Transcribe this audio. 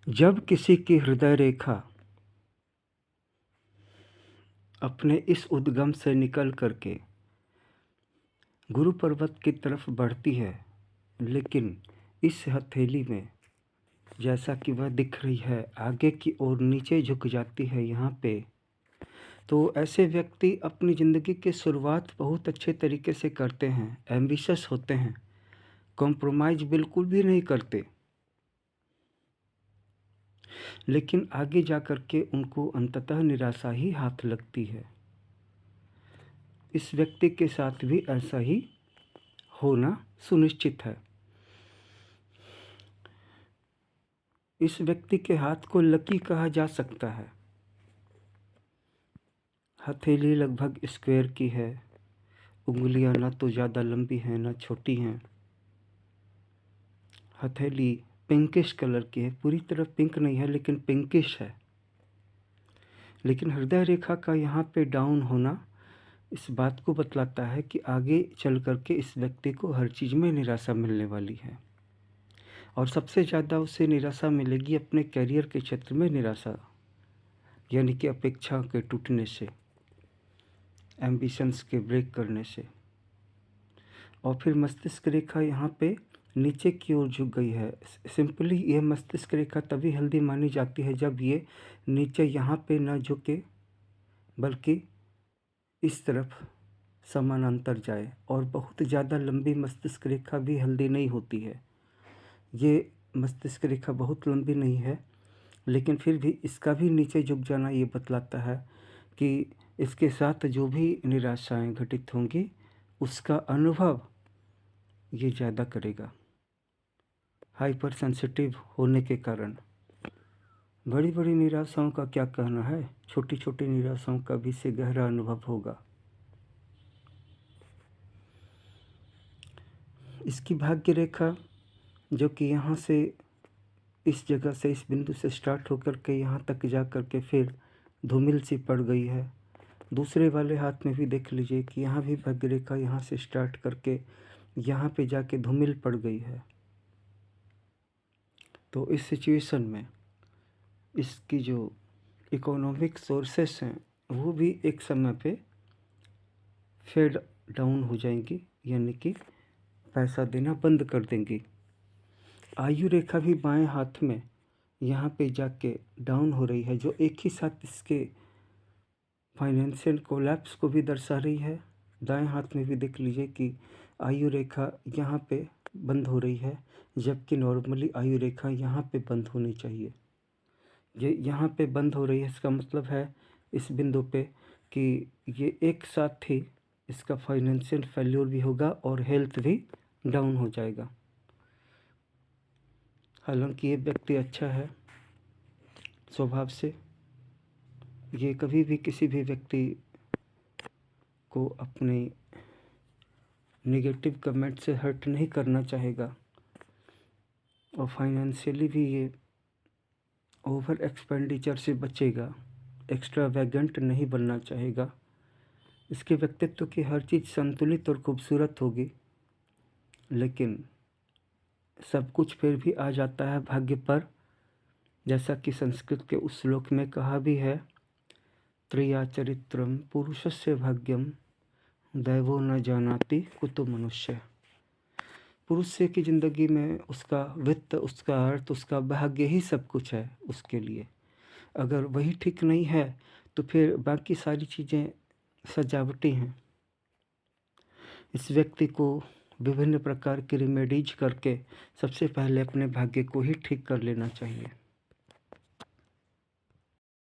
जब किसी की हृदय रेखा अपने इस उद्गम से निकल करके गुरु पर्वत की तरफ बढ़ती है, लेकिन इस हथेली में जैसा कि वह दिख रही है आगे की ओर नीचे झुक जाती है यहाँ पे, तो ऐसे व्यक्ति अपनी ज़िंदगी की शुरुआत बहुत अच्छे तरीके से करते हैं, एम्बिशियस होते हैं, कॉम्प्रोमाइज़ बिल्कुल भी नहीं करते, लेकिन आगे जा कर के उनको अंततः निराशा ही हाथ लगती है। इस व्यक्ति के साथ भी ऐसा ही होना सुनिश्चित है। इस व्यक्ति के हाथ को लकी कहा जा सकता है। हथेली लगभग स्क्वायर की है, उंगलियां ना तो ज़्यादा लंबी हैं ना छोटी हैं। हथेली पिंकिश कलर की है, पूरी तरह पिंक नहीं है लेकिन पिंकिश है। लेकिन हृदय रेखा का यहाँ पे डाउन होना इस बात को बतलाता है कि आगे चल कर के इस व्यक्ति को हर चीज़ में निराशा मिलने वाली है, और सबसे ज़्यादा उसे निराशा मिलेगी अपने करियर के क्षेत्र में निराशा, यानी कि अपेक्षा के टूटने से, एम्बिशंस के ब्रेक करने से। और फिर मस्तिष्क रेखा यहाँ पे नीचे की ओर झुक गई है। सिंपली ये मस्तिष्क रेखा तभी हेल्दी मानी जाती है जब ये नीचे यहाँ पे न झुके बल्कि इस तरफ समानांतर जाए, और बहुत ज़्यादा लंबी मस्तिष्क रेखा भी हेल्दी नहीं होती है। ये मस्तिष्क रेखा बहुत लंबी नहीं है, लेकिन फिर भी इसका भी नीचे झुक जाना ये बतलाता है कि इसके साथ जो भी निराशाएं घटित होंगी उसका अनुभव ये ज़्यादा करेगा, हाइपर सेंसिटिव होने के कारण। बड़ी बड़ी निराशाओं का क्या कहना है, छोटी छोटी निराशाओं का भी से गहरा अनुभव होगा। इसकी भाग्य रेखा जो कि यहाँ से इस जगह से इस बिंदु से स्टार्ट होकर के यहाँ तक जा कर के फिर धूमिल सी पड़ गई है। दूसरे वाले हाथ में भी देख लीजिए कि यहाँ भी भाग्य रेखा यहाँ से स्टार्ट करके यहाँ पे जाके धूमिल पड़ गई है। तो इस सिचुएशन में इसकी जो इकोनॉमिक सोर्सेस हैं वो भी एक समय पे फेड डाउन हो जाएंगी, यानी कि पैसा देना बंद कर देंगी। आयु रेखा भी बाएं हाथ में यहाँ पे जाके डाउन हो रही है, जो एक ही साथ इसके फाइनेंशियल कोलैप्स को भी दर्शा रही है। दाएं हाथ में भी देख लीजिए कि आयु रेखा यहाँ पे बंद हो रही है, जबकि नॉर्मली आयु रेखा यहाँ पे बंद होनी चाहिए। ये यहाँ पे बंद हो रही है, इसका मतलब है इस बिंदु पे कि ये एक साथ ही इसका फाइनेंशियल फेल्योर भी होगा और हेल्थ भी डाउन हो जाएगा। हालांकि ये व्यक्ति अच्छा है स्वभाव से, ये कभी भी किसी भी व्यक्ति को अपने नेगेटिव कमेंट से हर्ट नहीं करना चाहेगा, और फाइनेंशियली भी ये ओवर एक्सपेंडिचर से बचेगा, एक्स्ट्रा वैगेंट नहीं बनना चाहेगा। इसके व्यक्तित्व की हर चीज़ संतुलित और खूबसूरत होगी, लेकिन सब कुछ फिर भी आ जाता है भाग्य पर। जैसा कि संस्कृत के उस श्लोक में कहा भी है, त्रिया चरित्रम पुरुषस्य भाग्यम दैवो न जानाति कुतो मनुष्य। पुरुष की ज़िंदगी में उसका वित्त, उसका अर्थ, उसका भाग्य ही सब कुछ है उसके लिए। अगर वही ठीक नहीं है तो फिर बाकी सारी चीज़ें सजावटी हैं। इस व्यक्ति को विभिन्न प्रकार के रेमेडीज करके सबसे पहले अपने भाग्य को ही ठीक कर लेना चाहिए।